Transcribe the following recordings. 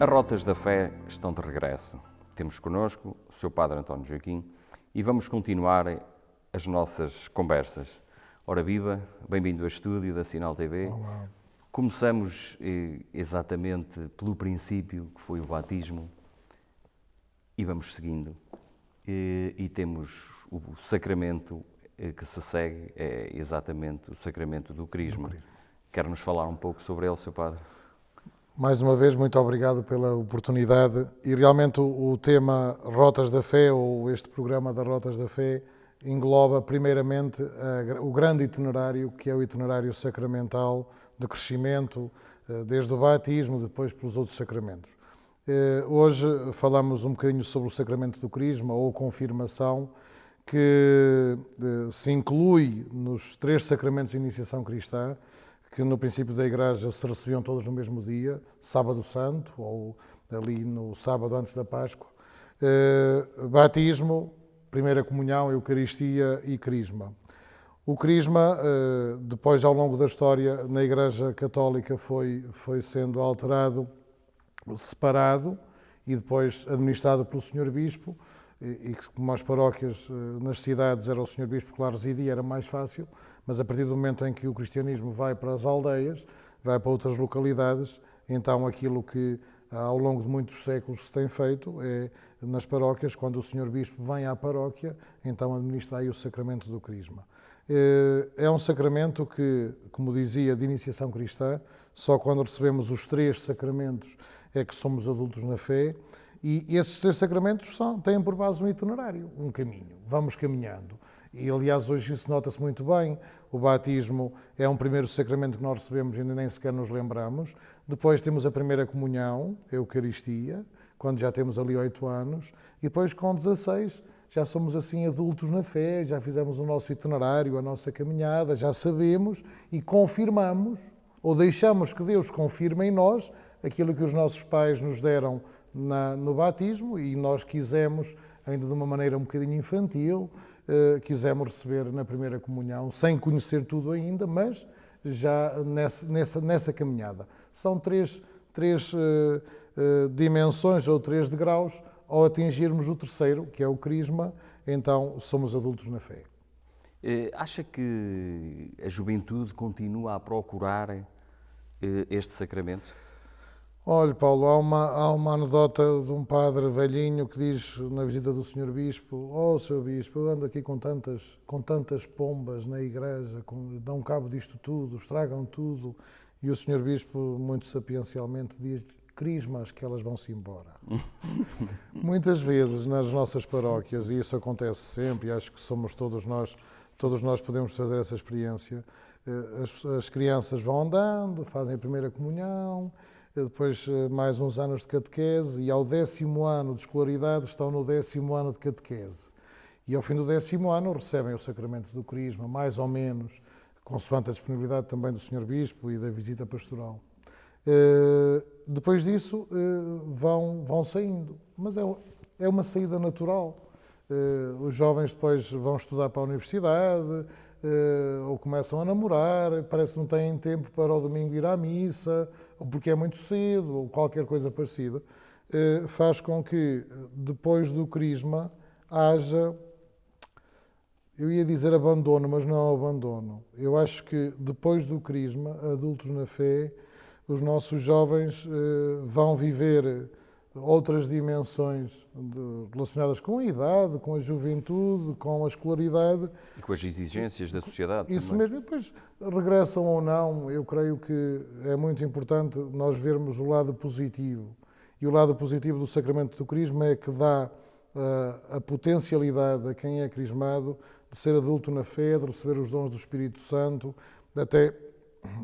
As Rotas da Fé estão de regresso. Temos connosco o Sr. Padre António Joaquim e vamos continuar as nossas conversas. Ora viva, bem-vindo ao estúdio da Sinal TV. Olá. Começamos exatamente pelo princípio, que foi o batismo, e vamos seguindo. E temos o sacramento que se segue, é exatamente o sacramento do crisma. Quer-nos falar um pouco sobre ele, Sr. Padre? Mais uma vez, muito obrigado pela oportunidade. E realmente o tema Rotas da Fé, ou este programa da Rotas da Fé, engloba primeiramente o grande itinerário, que é o itinerário sacramental de crescimento, desde o batismo, depois pelos outros sacramentos. Hoje falamos um bocadinho sobre o sacramento do crisma, ou confirmação, que se inclui nos 3 sacramentos de iniciação cristã, que no princípio da Igreja se recebiam todos no mesmo dia, Sábado Santo, ou ali no sábado antes da Páscoa. Batismo, Primeira Comunhão, Eucaristia e Crisma. O Crisma, depois ao longo da história, na Igreja Católica foi sendo alterado, separado e depois administrado pelo Sr. Bispo, e que como as paróquias nas cidades era o Sr. Bispo que lá residia, era mais fácil, mas a partir do momento em que o cristianismo vai para as aldeias, vai para outras localidades, então aquilo que ao longo de muitos séculos se tem feito é, nas paróquias, quando o Sr. Bispo vem à paróquia, então administra aí o sacramento do crisma. É um sacramento que, como dizia, de iniciação cristã, só quando recebemos os 3 sacramentos é que somos adultos na fé. E esses 3 sacramentos têm por base um itinerário, um caminho. Vamos caminhando. E, aliás, hoje isso nota-se muito bem. O batismo é um primeiro sacramento que nós recebemos e ainda nem sequer nos lembramos. Depois temos a primeira comunhão, a Eucaristia, quando já temos ali 8 anos. E depois, com 16, já somos assim adultos na fé, já fizemos o nosso itinerário, a nossa caminhada, já sabemos e confirmamos, ou deixamos que Deus confirme em nós aquilo que os nossos pais nos deram no batismo, e nós quisemos, ainda de uma maneira um bocadinho infantil, quisemos receber na primeira comunhão, sem conhecer tudo ainda, mas já nessa caminhada. São três dimensões ou 3 degraus. Ao atingirmos o 3º, que é o crisma, então somos adultos na fé. Acha que a juventude continua a procurar este sacramento? Olha, Paulo, há uma anedota de um padre velhinho que diz, na visita do Sr. Bispo: "Oh, Sr. Bispo, eu ando aqui com tantas pombas na igreja, dão cabo disto tudo, estragam tudo." E o Sr. Bispo, muito sapiencialmente, diz: "Crismas, que elas vão-se embora." Muitas vezes nas nossas paróquias, e isso acontece sempre, e acho que somos todos nós podemos fazer essa experiência, as crianças vão andando, fazem a primeira comunhão, depois mais uns anos de catequese, e ao 10º ano de escolaridade estão no 10º ano de catequese. E ao fim do 10º ano recebem o sacramento do crisma, mais ou menos, consoante a disponibilidade também do Sr. Bispo e da visita pastoral. Depois disso vão saindo, mas é uma saída natural. Os jovens depois vão estudar para a universidade, ou começam a namorar, parece que não têm tempo para ao domingo ir à missa, ou porque é muito cedo, ou qualquer coisa parecida, faz com que depois do crisma haja, eu ia dizer abandono, mas não é abandono. Eu acho que depois do crisma, adultos na fé, os nossos jovens vão viver outras dimensões relacionadas com a idade, com a juventude, com a escolaridade. E com as exigências da sociedade. Isso também. mesmo, e depois regressam ou não. Eu creio que é muito importante nós vermos o lado positivo. E o lado positivo do sacramento do crisma é que dá a potencialidade a quem é crismado de ser adulto na fé, de receber os dons do Espírito Santo, até,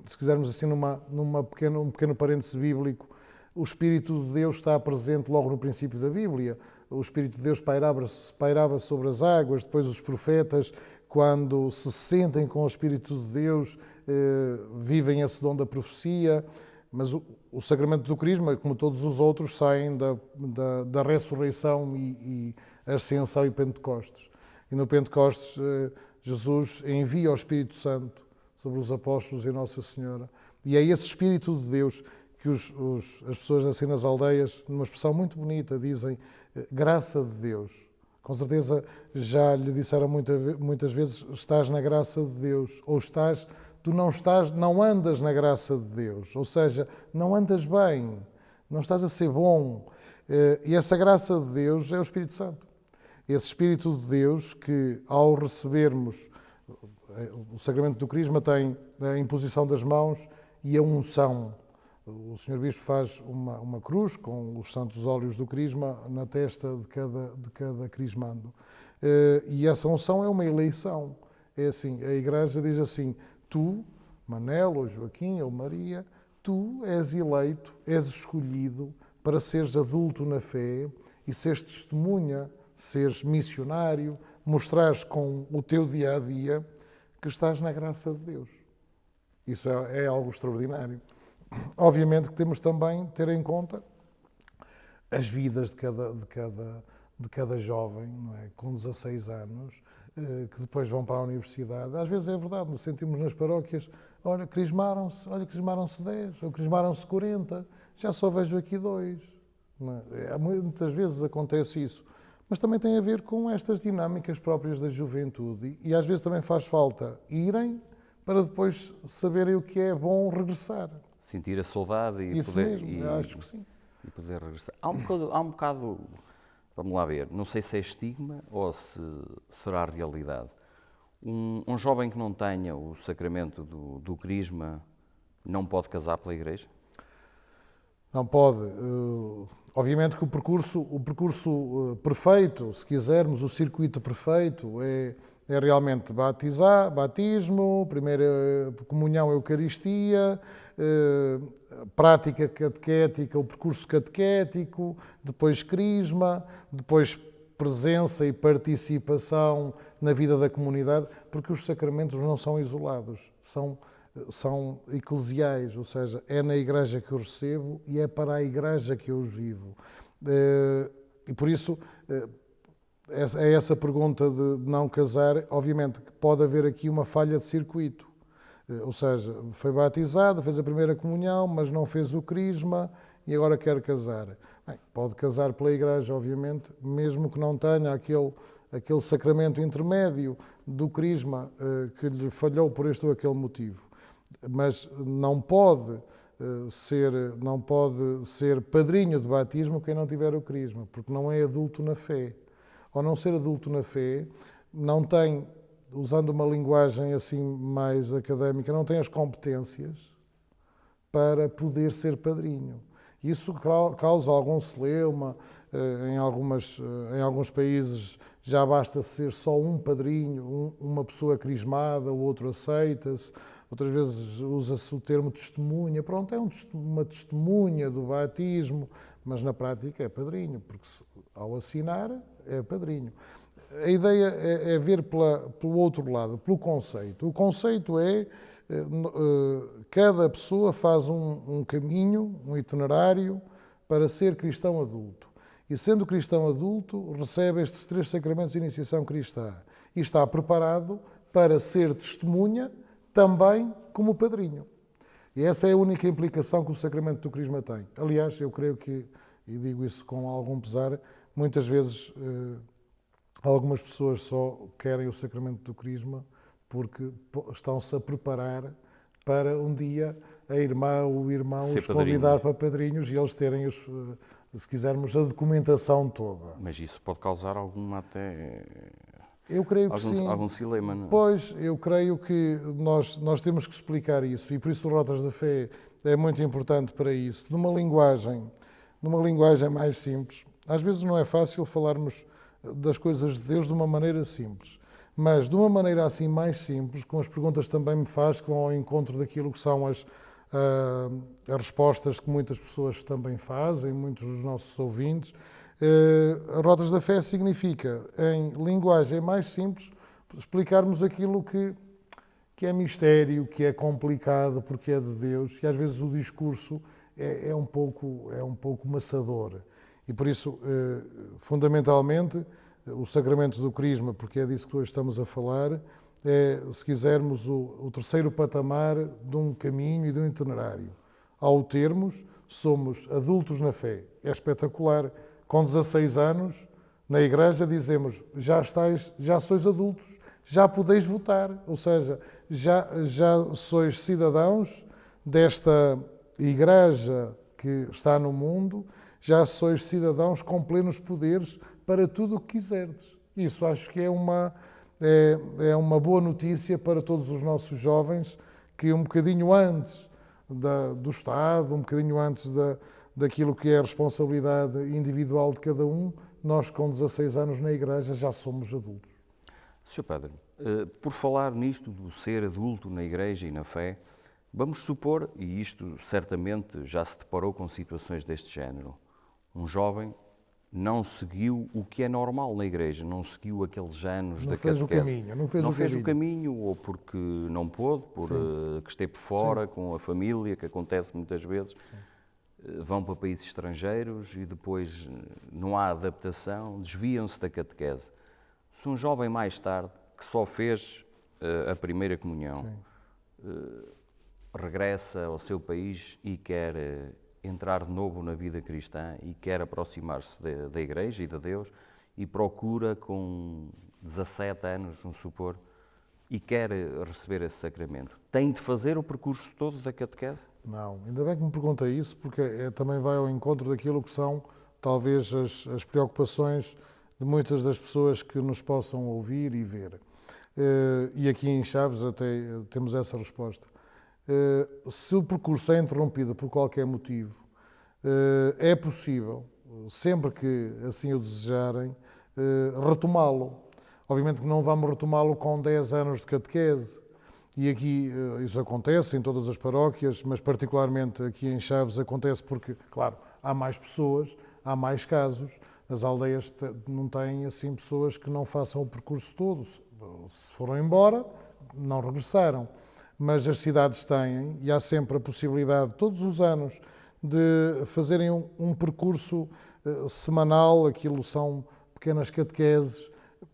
se quisermos assim, um pequeno parêntese bíblico, o Espírito de Deus está presente logo no princípio da Bíblia. O Espírito de Deus pairava sobre as águas, depois os profetas, quando se sentem com o Espírito de Deus, vivem esse dom da profecia. Mas o sacramento do crisma, como todos os outros, saem da ressurreição e ascensão e Pentecostes. E no Pentecostes, Jesus envia o Espírito Santo sobre os apóstolos e Nossa Senhora. E é esse Espírito de Deus que as pessoas assim nas aldeias, numa expressão muito bonita, dizem graça de Deus. Com certeza já lhe disseram muitas vezes, estás na graça de Deus, ou não andas na graça de Deus, ou seja, não andas bem, não estás a ser bom. E essa graça de Deus é o Espírito Santo. Esse Espírito de Deus que, ao recebermos, o sacramento do Crisma tem a imposição das mãos e a unção. O Sr. Bispo faz uma cruz com os santos óleos do Crisma na testa de cada crismando. E essa unção é uma eleição. É assim, a Igreja diz assim, tu, Manel, ou Joaquim, ou Maria, tu és eleito, és escolhido para seres adulto na fé e seres testemunha, seres missionário, mostrares com o teu dia-a-dia que estás na graça de Deus. Isso é algo extraordinário. Obviamente que temos também de ter em conta as vidas de cada jovem, não é? Com 16 anos, que depois vão para a universidade. Às vezes é verdade, nos sentimos nas paróquias, olha, crismaram-se 10, ou crismaram-se 40, já só vejo aqui 2. Muitas vezes acontece isso. Mas também tem a ver com estas dinâmicas próprias da juventude e às vezes também faz falta irem para depois saberem o que é bom regressar. Sentir a saudade e Isso poder... mesmo, acho que sim. E poder regressar. Há um bocado, vamos lá ver, não sei se é estigma ou se será realidade. Um jovem que não tenha o sacramento do Crisma não pode casar pela Igreja? Não pode. Obviamente que o percurso perfeito, se quisermos, o circuito perfeito é realmente batismo, primeira comunhão, Eucaristia, prática catequética, o percurso catequético, depois crisma, depois presença e participação na vida da comunidade, porque os sacramentos não são isolados, são eclesiais, ou seja, é na Igreja que eu recebo e é para a Igreja que eu os vivo. E por isso, é essa pergunta de não casar, obviamente que pode haver aqui uma falha de circuito. Ou seja, foi batizado, fez a primeira comunhão, mas não fez o crisma e agora quer casar. Bem, pode casar pela Igreja, obviamente, mesmo que não tenha aquele sacramento intermédio do crisma que lhe falhou por este ou aquele motivo. Mas não pode ser padrinho de batismo quem não tiver o crisma, porque não é adulto na fé. Ao não ser adulto na fé, não tem, usando uma linguagem assim mais académica, não tem as competências para poder ser padrinho. Isso causa algum celeuma, em alguns países já basta ser só um padrinho, uma pessoa crismada, o outro aceita-se, outras vezes usa-se o termo testemunha, pronto, é uma testemunha do batismo, mas na prática é padrinho, porque ao assinar é padrinho. A ideia é ver pelo outro lado, pelo conceito. O conceito é cada pessoa faz um caminho, um itinerário para ser cristão adulto. E sendo cristão adulto, recebe estes 3 sacramentos de iniciação cristã e está preparado para ser testemunha também como padrinho. E essa é a única implicação que o sacramento do crisma tem. Aliás, eu creio que, e digo isso com algum pesar, muitas vezes algumas pessoas só querem o sacramento do crisma porque estão-se a preparar para um dia a irmã ou o irmão os convidar para padrinhos e eles terem, se quisermos, a documentação toda. Mas isso pode causar algum dilema, não é? Pois, eu creio que nós temos que explicar isso e por isso o Rotas da Fé é muito importante para isso. Numa linguagem mais simples. Às vezes não é fácil falarmos das coisas de Deus de uma maneira simples, mas de uma maneira assim mais simples, com as perguntas que também me faz, que vão ao encontro daquilo que são as respostas que muitas pessoas também fazem, muitos dos nossos ouvintes. Rotas da Fé significa, em linguagem mais simples, explicarmos aquilo que é mistério, que é complicado, porque é de Deus, e às vezes o discurso é um pouco maçador. E por isso, fundamentalmente, o sacramento do crisma, porque é disso que hoje estamos a falar, é, se quisermos, o terceiro patamar de um caminho e de um itinerário. Ao termos, somos adultos na fé. É espetacular. Com 16 anos, na igreja dizemos, já sois adultos, já podeis votar, ou seja, já sois cidadãos desta igreja que está no mundo, já sois cidadãos com plenos poderes para tudo o que quiserdes. Isso acho que é uma boa notícia para todos os nossos jovens, que um bocadinho antes do Estado, um bocadinho antes daquilo que é a responsabilidade individual de cada um, nós com 16 anos na igreja já somos adultos. Sr. Padre, por falar nisto do ser adulto na igreja e na fé, vamos supor, e isto certamente já se deparou com situações deste género, um jovem não seguiu o que é normal na igreja, não seguiu aqueles anos da catequese. Não fez o caminho, ou porque não pôde, que esteve fora, com a família, que acontece muitas vezes. Vão para países estrangeiros e depois não há adaptação, desviam-se da catequese. Se um jovem mais tarde, que só fez a primeira comunhão, regressa ao seu país e quer entrar de novo na vida cristã e quer aproximar-se da igreja e de Deus e procura com 17 anos, vamos supor, e quer receber esse sacramento, tem de fazer o percurso todo da catequese? Não, ainda bem que me pergunta isso, porque também vai ao encontro daquilo que são talvez as preocupações de muitas das pessoas que nos possam ouvir e ver. E aqui em Chaves até temos essa resposta. Se o percurso é interrompido por qualquer motivo, é possível, sempre que assim o desejarem, retomá-lo. Obviamente que não vamos retomá-lo com 10 anos de catequese, e aqui isso acontece em todas as paróquias, mas particularmente aqui em Chaves acontece porque, claro, há mais pessoas, há mais casos, as aldeias não têm assim pessoas que não façam o percurso todo. Se foram embora, não regressaram. Mas as cidades têm, e há sempre a possibilidade, todos os anos, de fazerem um percurso semanal, aquilo são pequenas catequeses,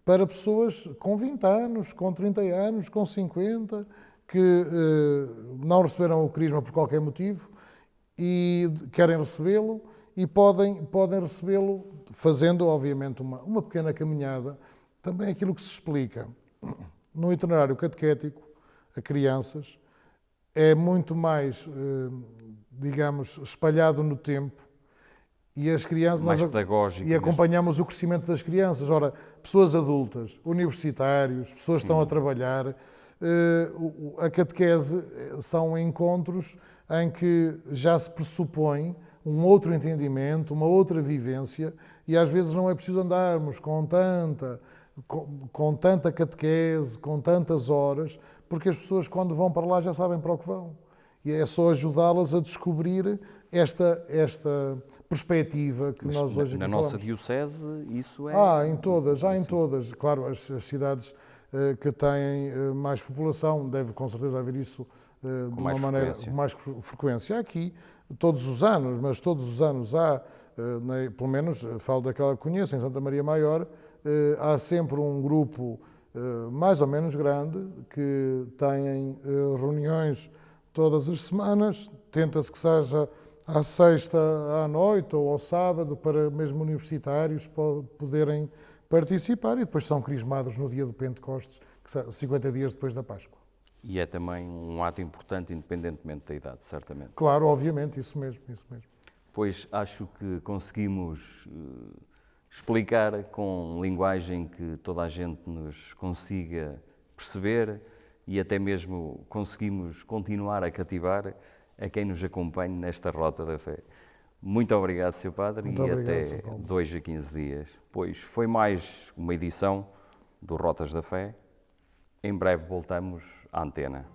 para pessoas com 20 anos, com 30 anos, com 50, que não receberam o crisma por qualquer motivo e querem recebê-lo e podem recebê-lo fazendo, obviamente, uma pequena caminhada. Também aquilo que se explica no itinerário catequético a crianças é muito mais, digamos, espalhado no tempo. E as crianças, mais pedagógico. E acompanhamos o crescimento das crianças. Ora, pessoas adultas, universitários, pessoas que estão a trabalhar, a catequese são encontros em que já se pressupõe um outro entendimento, uma outra vivência, e às vezes não é preciso andarmos com tanta catequese, com tantas horas, porque as pessoas quando vão para lá já sabem para o que vão. E é só ajudá-las a descobrir esta perspectiva que nós hoje aqui na falamos. nossa diocese isso é... Em todas. Claro, as cidades que têm mais população, deve com certeza haver isso de uma maneira com mais frequência. Aqui, todos os anos há, pelo menos falo daquela que conheço, em Santa Maria Maior, há sempre um grupo mais ou menos grande que têm reuniões todas as semanas, tenta-se que seja à sexta à noite ou ao sábado para mesmo universitários poderem participar e depois são crismados no dia do Pentecostes, 50 dias depois da Páscoa. E é também um ato importante, independentemente da idade, certamente. Claro, obviamente, isso mesmo. Pois acho que conseguimos explicar com linguagem que toda a gente nos consiga perceber e até mesmo conseguimos continuar a cativar a quem nos acompanha nesta rota da fé. Muito obrigado, Sr. Padre, e até 2 a 15 dias. Pois foi mais uma edição do Rotas da Fé. Em breve voltamos à antena.